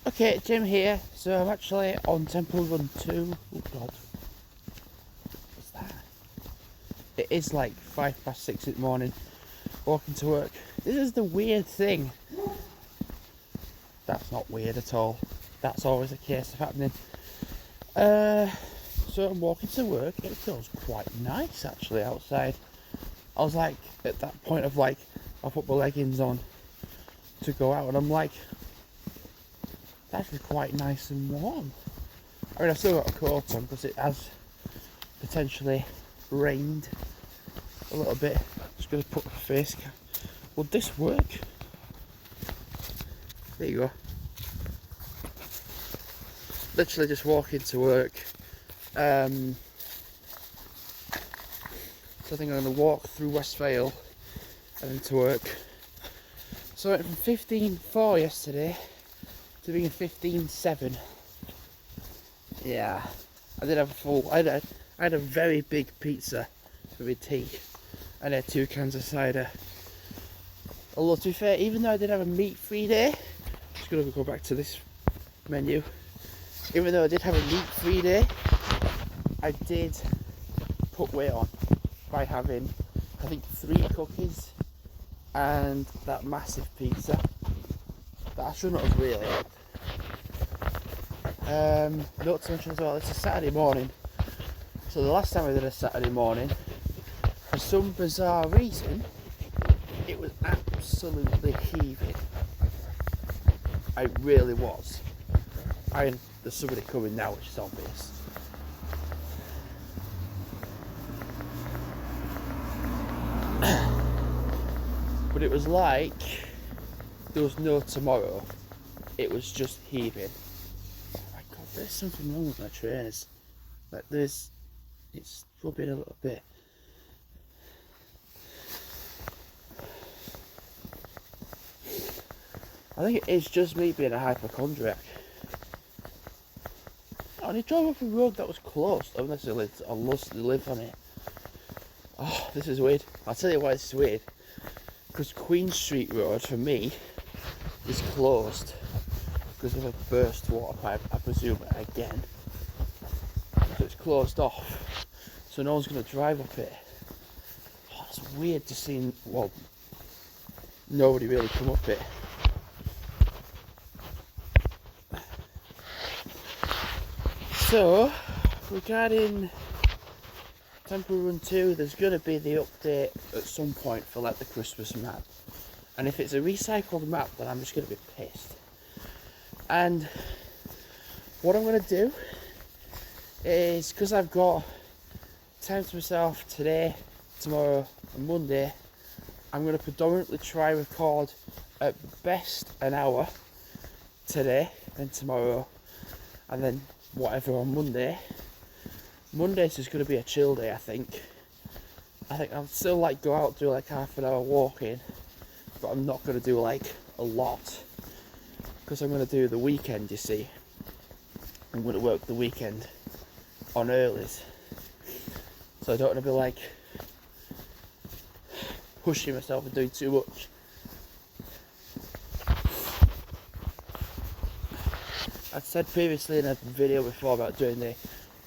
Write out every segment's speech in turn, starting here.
Okay, Jim here. So I'm actually on Temple Run 2. Oh god. What's that? It is like 6:05 in the morning, walking to work. This is the weird thing. That's not weird at all. That's always a case of happening. So I'm walking to work. It feels quite nice actually outside. I was like, at that point of like, I put my leggings on to go out and I'm like, it's actually quite nice and warm. I mean, I've still got a coat on because it has potentially rained a little bit. Just going to put my face cap. Would this work? There you go. Literally just walking to work. So I think I'm going to walk through West Vale and then to work. So I went from 15.4 yesterday to being 15.7. Yeah, I did have a full. I had a very big pizza for my tea, and I had 2 cans of cider. Although to be fair, even though I did have a meat-free day, I'm just gonna go back to this menu. Even though I did have a meat-free day, I did put weight on by having, I think, 3 cookies and that massive pizza that I shouldn't have really had. Not to mention as well, it's a Saturday morning. So the last time I did a Saturday morning, for some bizarre reason, it was absolutely heaving. It really was. I mean, there's somebody coming now, which is obvious. But it was like there was no tomorrow. It was just heaving. Oh my god, there's something wrong with my trainers. Like it's rubbing a little bit. I think it is just me being a hypochondriac. Oh, and he drove up a road that was closed, unless he live on it. Oh, this is weird. I'll tell you why this is weird. Because Queen Street Road, for me, is closed because of a burst water pipe, I presume, again. So it's closed off, so no one's going to drive up it. Oh, it's weird to see, well, nobody really come up it. So, regarding Temple Run 2, there's going to be the update at some point for like the Christmas map. And if it's a recycled map, then I'm just going to be pissed. And what I'm going to do is, because I've got time to myself today, tomorrow and Monday, I'm going to predominantly try record at best an hour today and tomorrow, and then whatever on Monday. Monday's just going to be a chill day, I think. I'll still like go out, do like half an hour walking, but I'm not going to do like a lot because I'm going to do the weekend, you see. I'm going to work the weekend on earlies, so I don't want to be like pushing myself and doing too much. I've said previously in a video before about doing the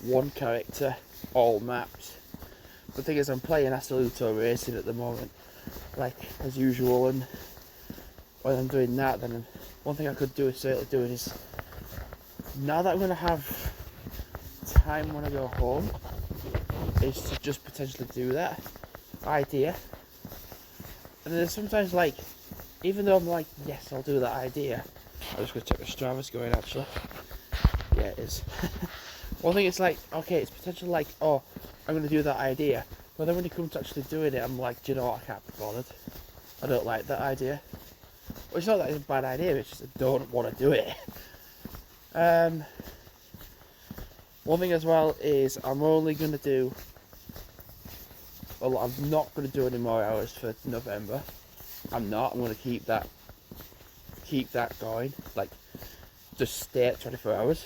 1 character all maps. The thing is, I'm playing Assoluto Racing at the moment, like as usual, and when I'm doing that, then one thing I could do is certainly doing is, now that I'm going to have time when I go home, is to just potentially do that idea. And then sometimes, like, even though I'm like, yes, I'll do that idea, I'm just going to check the Strava's going actually. Yeah, it is. One thing, it's like, okay, it's potentially like, oh, I'm going to do that idea. But then when you come to actually doing it, I'm like, do you know what, I can't be bothered. I don't like that idea. Well, it's not that it's a bad idea, it's just I don't want to do it. One thing as well is I'm only going to do, well, I'm not going to do any more hours for November. I'm going to keep that going, like, just stay at 24 hours.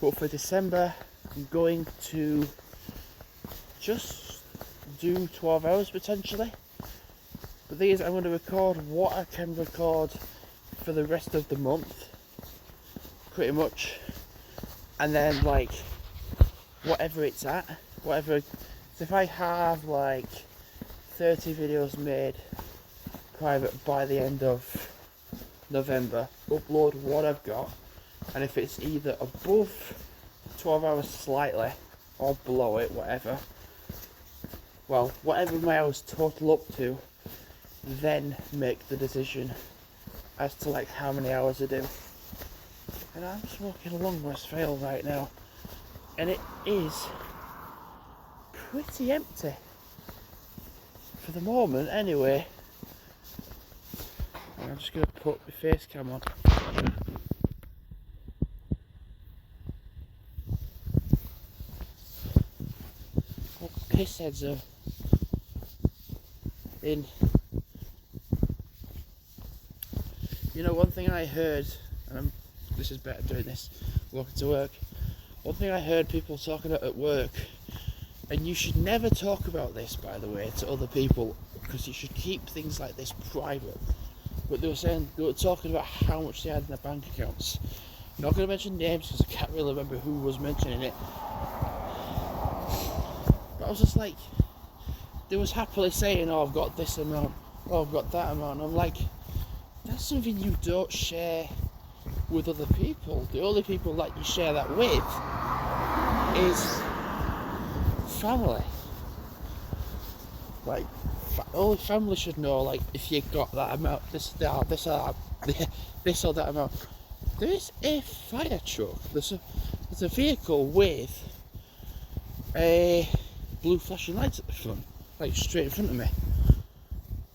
But for December, I'm going to just do 12 hours potentially. But these I'm going to record what I can record for the rest of the month, pretty much, and then like whatever it's at, whatever. So if I have like 30 videos made private by the end of November, upload what I've got, and if it's either above 12 hours slightly or below it, whatever, well, whatever my hours total up to, then make the decision as to like how many hours I do. And I'm just walking along West Vale right now, and it is pretty empty for the moment anyway. And I'm just going to put my face cam on. Oh, pissheads are in. You know, one thing I heard, and this is better doing this walking to work, one thing I heard people talking about at work, and you should never talk about this, by the way, to other people, because you should keep things like this private, but they were talking about how much they had in their bank accounts. I'm not going to mention names because I can't really remember who was mentioning it, but I was just like, they was happily saying, oh, I've got this amount, oh, I've got that amount, and I'm like, that's something you don't share with other people. The only people that you share that with is family. Like, only family should know, like, if you got that amount, this or that amount. There is a fire truck. There's a vehicle with a blue flashing lights at the front, like straight in front of me.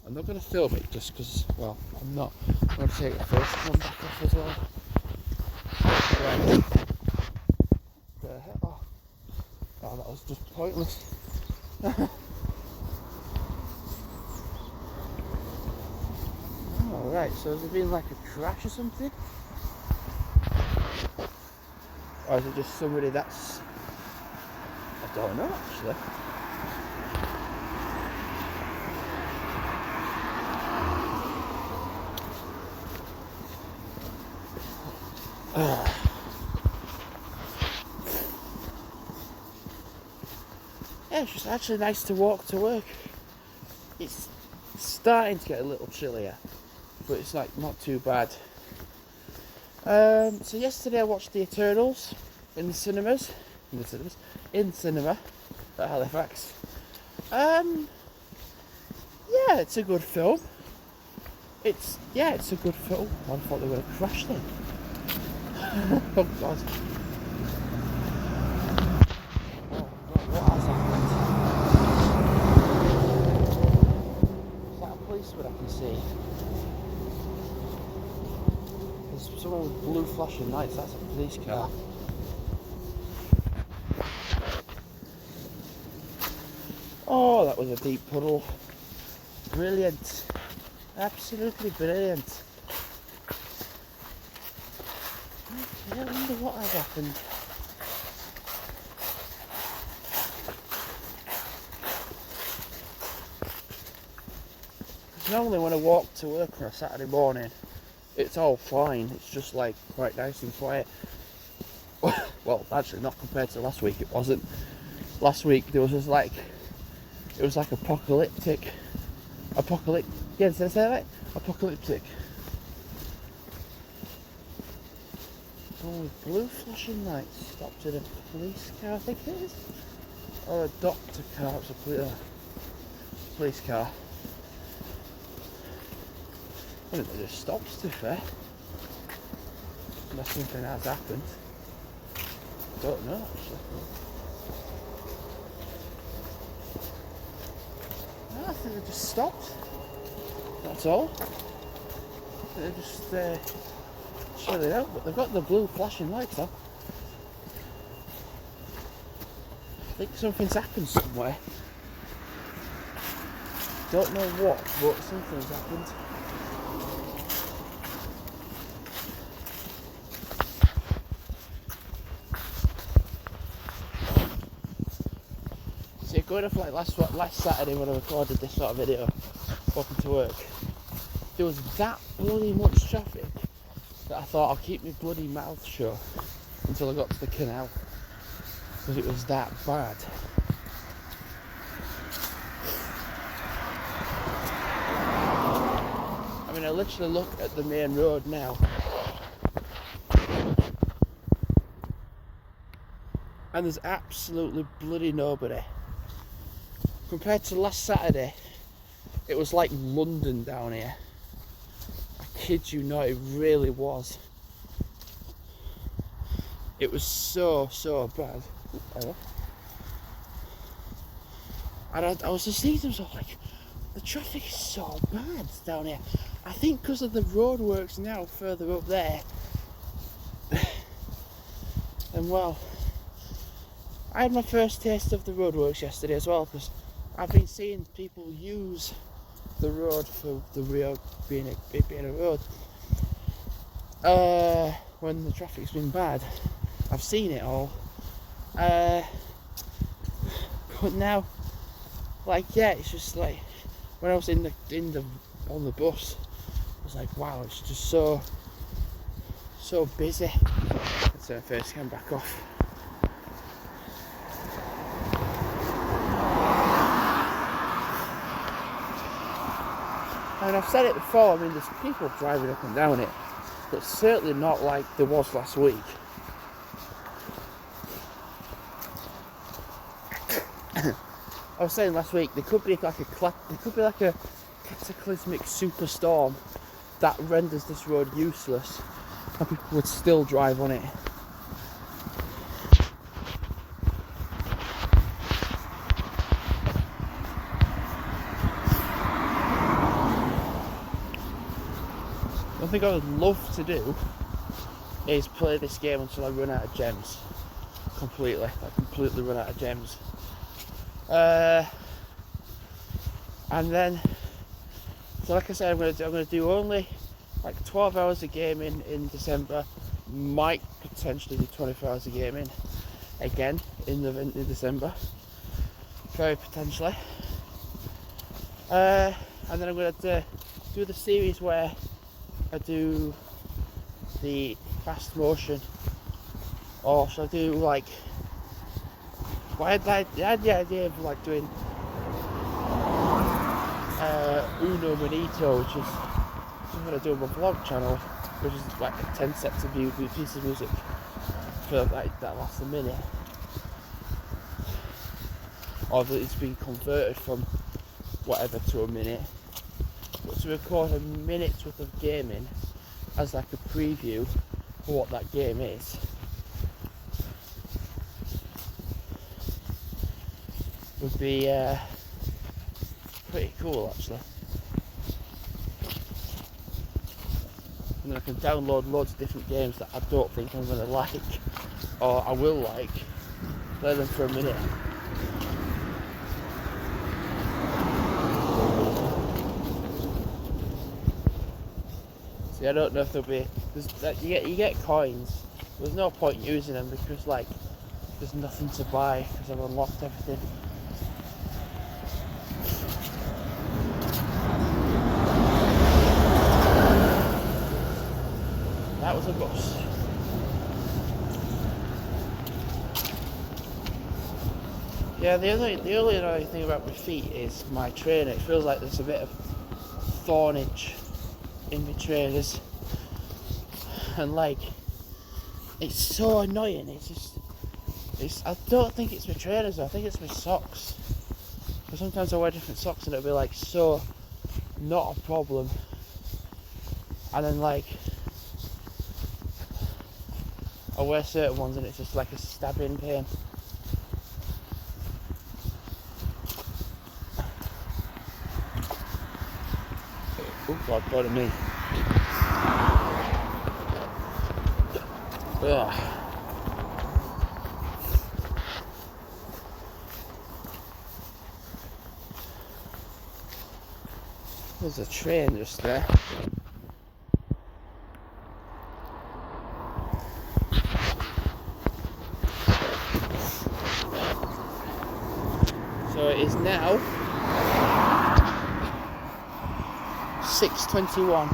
I'm not going to film it just because, well, I'm not. I'm going to take the first one back off as well. Right. Oh, that was just pointless. Alright, so has there been like a crash or something? Or is it just somebody that's... I don't know actually. Yeah, it's just actually nice to walk to work. It's starting to get a little chillier, but it's like not too bad. So yesterday I watched the Eternals in cinema at Halifax. Yeah, it's a good film. It's a good film. I thought they were gonna crash then. Oh God. Oh God, what has happened? Is that a policeman I can see? There's someone with blue flashing lights, that's a police car. Oh, that was a deep puddle. Brilliant. Absolutely brilliant. Okay, I wonder what has happened. Because normally when I walk to work on a Saturday morning, it's all fine. It's just like quite nice and quiet. Well, actually not compared to last week, it wasn't. Last week there was just like, it was like apocalyptic. Yeah, did I say that? Apocalyptic. Oh, blue flashing lights stopped at a police car, I think it is. Or a doctor car, it's a police car. I think they just stopped, to be fair. Unless something has happened. I don't know, actually. No, I think they just stopped. That's all. They're just chilling out, but they've got the blue flashing lights though. I think something's happened somewhere. Don't know what, but something's happened. See, going off like last Saturday when I recorded this sort of video, walking to work, there was that bloody much traffic that I thought I'll keep my bloody mouth shut until I got to the canal, because it was that bad. I mean, I literally look at the main road now, and there's absolutely bloody nobody. Compared to last Saturday, it was like London down here. I kid you not, it really was. It was so bad. And I was just thinking to myself, like, the traffic is so bad down here. I think because of the roadworks now further up there. And well, I had my first taste of the roadworks yesterday as well, because I've been seeing people use the road for the road being a road. When the traffic's been bad, I've seen it all. But now, like, yeah, it's just like when I was on the bus, I was like, wow, it's just so busy. Let's turn first cam back off. And I've said it before, I mean, there's people driving up and down it, but certainly not like there was last week. I was saying last week, there could be like a cataclysmic superstorm that renders this road useless, and people would still drive on it. One thing I would love to do is play this game until I run out of gems. Completely run out of gems. And then, so like I said, I'm gonna do only like 12 hours of gaming in December. Might potentially do 24 hours of gaming again in December, very potentially. And then I'm gonna do the series where I do the fast motion, or should I do like, I had the idea of like doing Uno Manito, which is something I do on my vlog channel, which is like 10 sets of pieces of music for like that lasts a minute, or that it's been converted from whatever to a minute. But to record a minute's worth of gaming as like a preview for what that game is would be pretty cool, actually. And then I can download loads of different games that I don't think I'm going to like, or I will like, play them for a minute. See, I don't know if there'll be, you get coins. There's no point using them because like there's nothing to buy because I've unlocked everything. That was a bus. Yeah, the only annoying thing about my feet is my trainer. It feels like there's a bit of thornage in my trainers, and like it's so annoying. I don't think it's my trainers, I think it's my socks. Because sometimes I wear different socks and it'll be like so not a problem, and then like I wear certain ones and it's just like a stabbing pain. Oh God, pardon me. Ugh. There's a train just there. So it is now 6:21.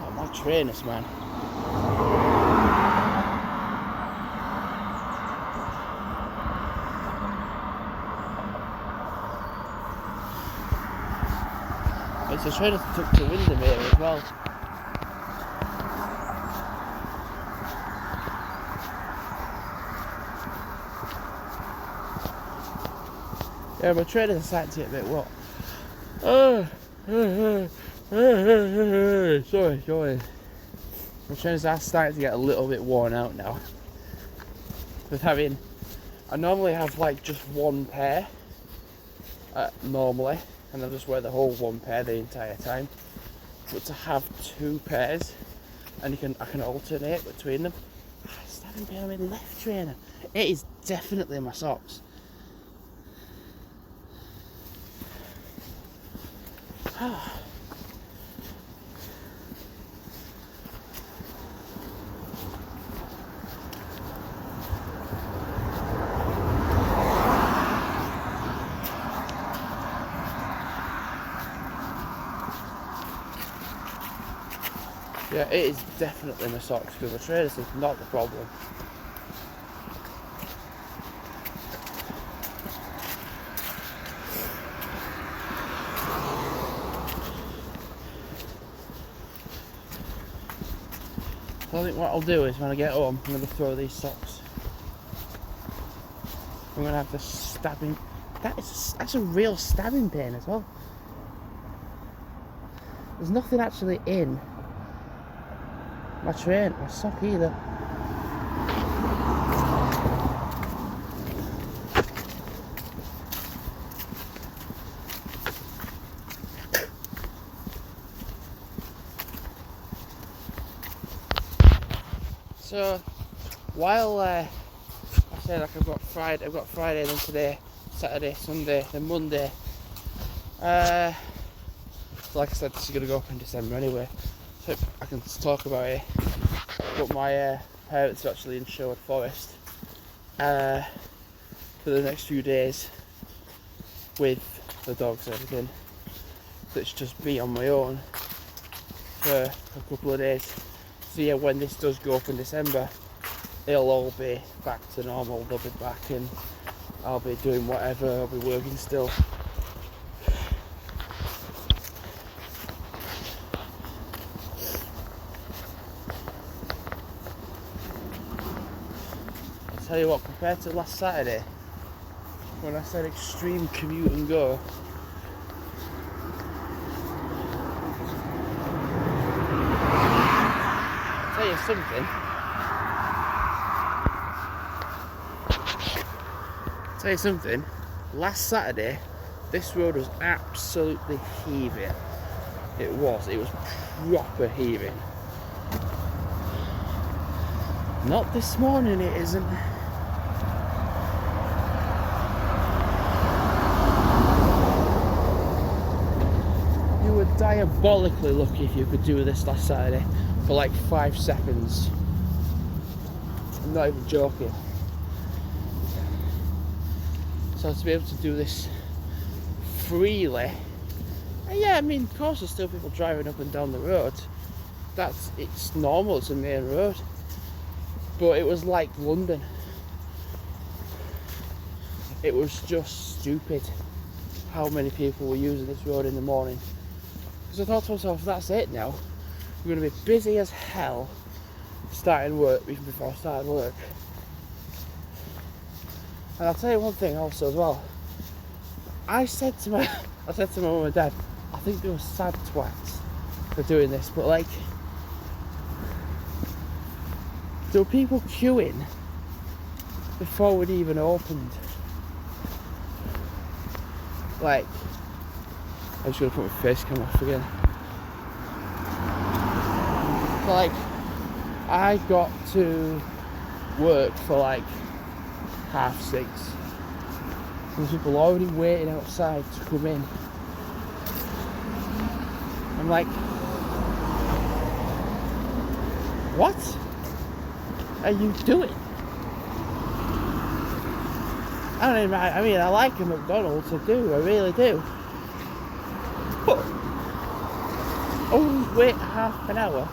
Oh, my trainers, man. It's a trainer that took to Windermere as well. Yeah, my trainers are starting to get a bit what? Sorry. My trainers are starting to get a little bit worn out now. I normally have like just one pair, normally, and I just wear the whole one pair the entire time. But to have two pairs, and I can alternate between them. Stabbing pain on my left trainer. It is definitely my socks. Yeah, it is definitely my socks because the trainers is not the problem. I think what I'll do is when I get home, I'm going to throw these socks. I'm going to have the stabbing. That's a real stabbing pain as well. There's nothing actually in my sock either. So while I say like I've got Friday, then today, Saturday, Sunday, then Monday. Like I said, this is going to go up in December anyway, so I can talk about it. But my parents are actually in Sherwood Forest for the next few days with the dogs and everything. So it's just me on my own for a couple of days. So yeah, when this does go up in December, it'll all be back to normal. They'll be back and I'll be doing whatever, I'll be working still. I'll tell you what, compared to last Saturday, when I said extreme commute and go, I'll tell you something, last Saturday, this road was absolutely heaving. It was proper heaving. Not this morning, it isn't. You were diabolically lucky if you could do this last Saturday for like 5 seconds. I'm not even joking. So to be able to do this freely, and yeah, I mean, of course there's still people driving up and down the road. It's normal, it's a main road. But it was like London. It was just stupid how many people were using this road in the morning. Because I thought to myself, that's it now. We're going to be busy as hell starting work even before starting work. And I'll tell you one thing also as well. I said to my mum and dad, I think they were sad twats for doing this, but like, there were people queuing before we'd even opened. Like, I'm just gonna put my face cam off again. So like, I got to work for like 6:30. There's people already waiting outside to come in. I'm like, what? are you doing? I mean, I like a McDonald's, I do, I really do. But always wait half an hour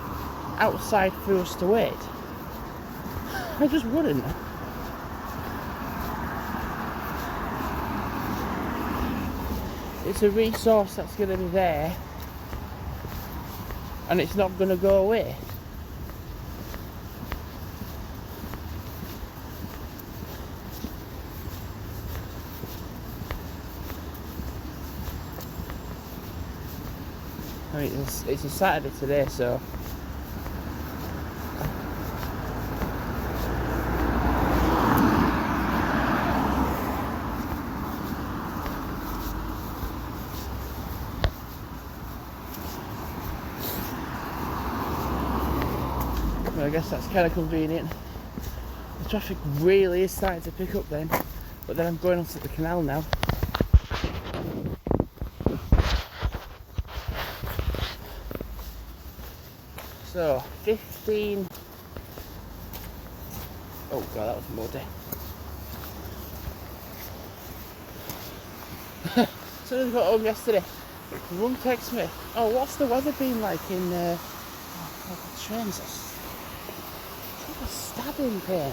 outside for us to wait. I just wouldn't. It's a resource that's going to be there, and it's not going to go away. I mean, it's a Saturday today, so I guess that's kind of convenient. The traffic really is starting to pick up then, but then I'm going onto the canal now. So 15. Oh god, that was muddy. So I got home yesterday. The mum texts me, "Oh, what's the weather been like in the trains?" It's like a stabbing pain.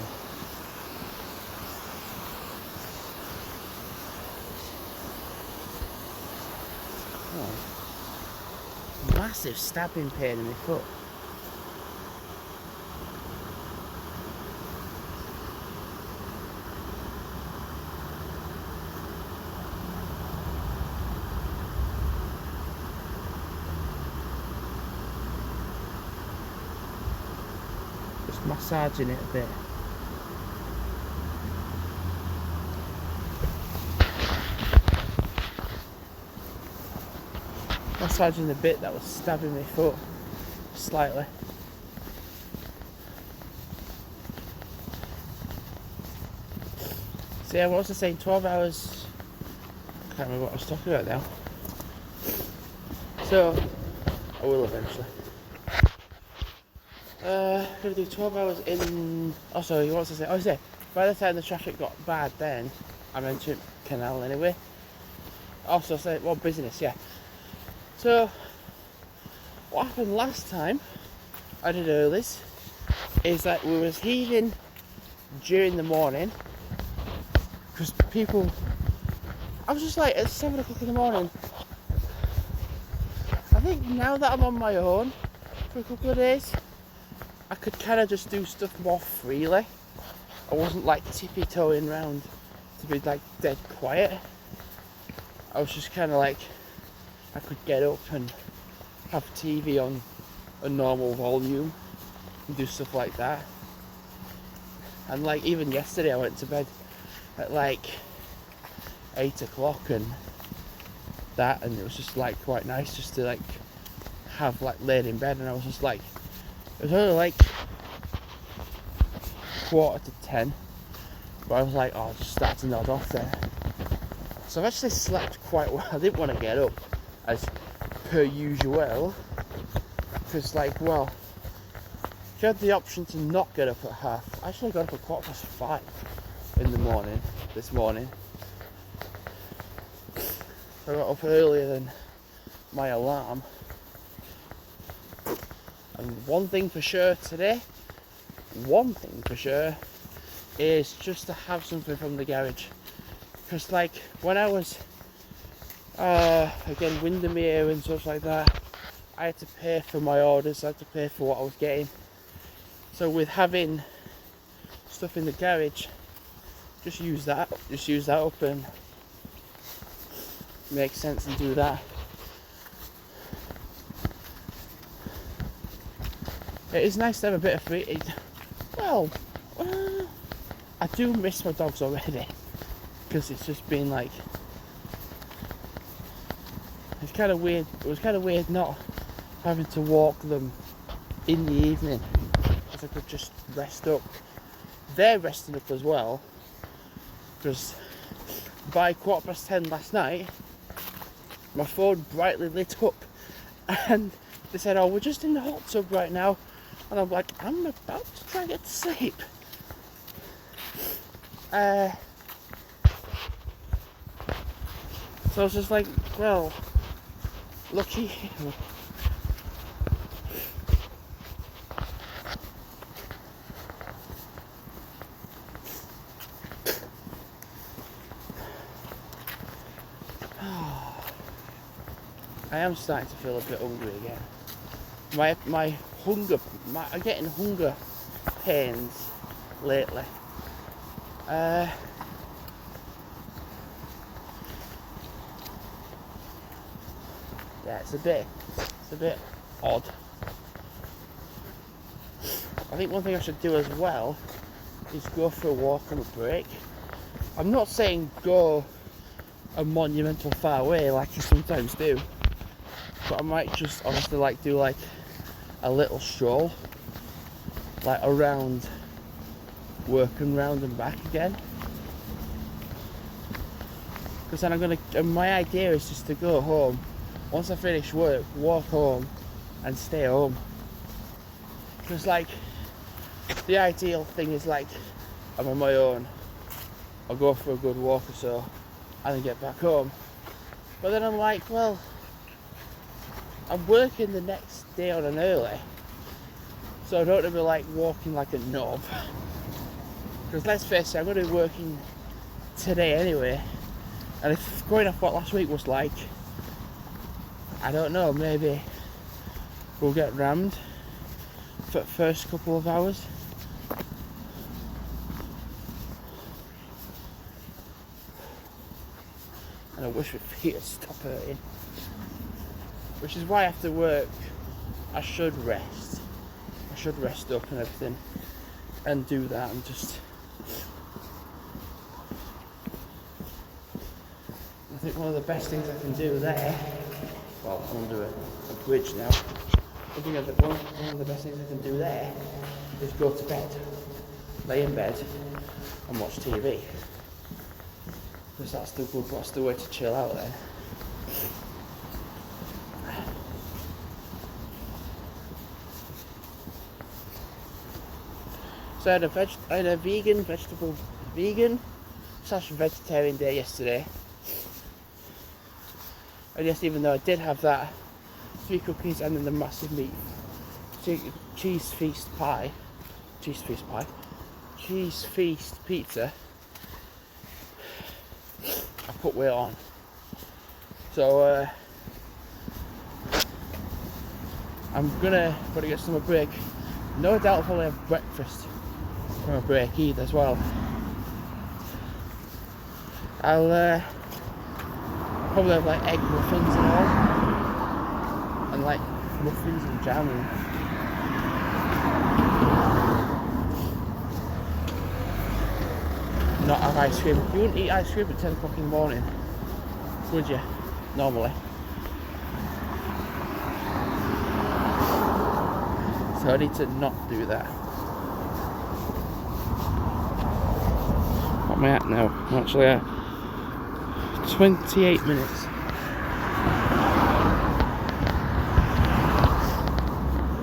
Oh, massive stabbing pain in my foot. Massaging it a bit. Massaging the bit that was stabbing my foot slightly. So yeah, what was I saying? 12 hours. I can't remember what I was talking about now. So I will eventually. Gonna do 12 hours in. Oh, sorry, what was I saying? Oh, yeah. By the time the traffic got bad, then I mentioned canal anyway. Also, say well, business, yeah. So, what happened last time I did earlies is that we was heaving during the morning because people. I was just like at 7 o'clock in the morning. I think now that I'm on my own for a couple of days, I could kind of just do stuff more freely. I wasn't like tippy-toeing around to be like dead quiet. I was just kind of like, I could get up and have TV on a normal volume and do stuff like that. And like even yesterday I went to bed at like 8 o'clock and that, and it was just like quite nice just to like have like laid in bed, and I was just like, it was only like 9:45, but I was like, oh, I'll just start to nod off there. So I've actually slept quite well. I didn't want to get up as per usual, because like, well, if you had the option to not get up at half, I actually got up at 5:15 in the morning, this morning. I got up earlier than my alarm. And one thing for sure is just to have something from the garage. Because like when I was again Windermere and stuff like that, I had to pay for my orders, I had to pay for what I was getting. So with having stuff in the garage, just use that up, and makes sense to do that. It is nice to have a bit of free. Well, I do miss my dogs already, because it's just been like, it's kind of weird. It was kind of weird not having to walk them in the evening, because I could just rest up. They're resting up as well, because by 10:15 last night, my phone brightly lit up, and they said, "Oh, we're just in the hot tub right now. And I'm like, I'm about to try and get to sleep. So I was just like, well, lucky you. I am starting to feel a bit hungry again. I'm getting hunger pains lately. Yeah, it's a bit odd. I think one thing I should do as well is go for a walk on a break. I'm not saying go a monumental far way like you sometimes do, but I might just honestly do a little stroll, around work and round and back again. Because then my idea is just to go home, once I finish work, walk home and stay home. Because the ideal thing is I'm on my own, I'll go for a good walk or so and then get back home. But then I'm like, well, I'm working the next day on an early, so I don't want to be walking like a knob. Because let's face it, I'm going to be working today anyway, and if going off what last week was like, I don't know, maybe we'll get rammed for the first couple of hours. And I wish my feet would stop hurting. Which is why after work I should rest. I should rest up and everything and do that and just... I think one of the best things I can do there, well, I'm under a bridge now, I think one of the best things I can do there is go to bed, lay in bed and watch TV. Because that's the way to chill out then. So I had a vegan / vegetarian day yesterday. And yes, even though I did have that 3 cookies and then the massive cheese feast pizza, I put weight on. So I'm gonna get some break. No doubt I'll probably have breakfast from a break either as well. I'll probably have egg muffins and all, and muffins and jam and not have ice cream. You wouldn't eat ice cream at 10 o'clock in the morning, would you? Normally. So I need to not do that. What am I at now? I'm actually at 28 minutes.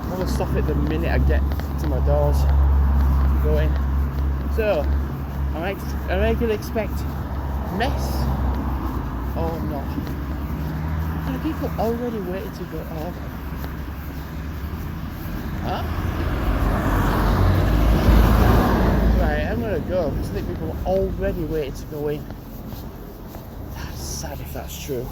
I'm gonna stop it the minute I get to my doors to go in. So, am I gonna expect mess or not? There are people already waiting to go. Oh, huh? Right, I'm gonna go because I think people are already waiting to go in. That's sad if that's true.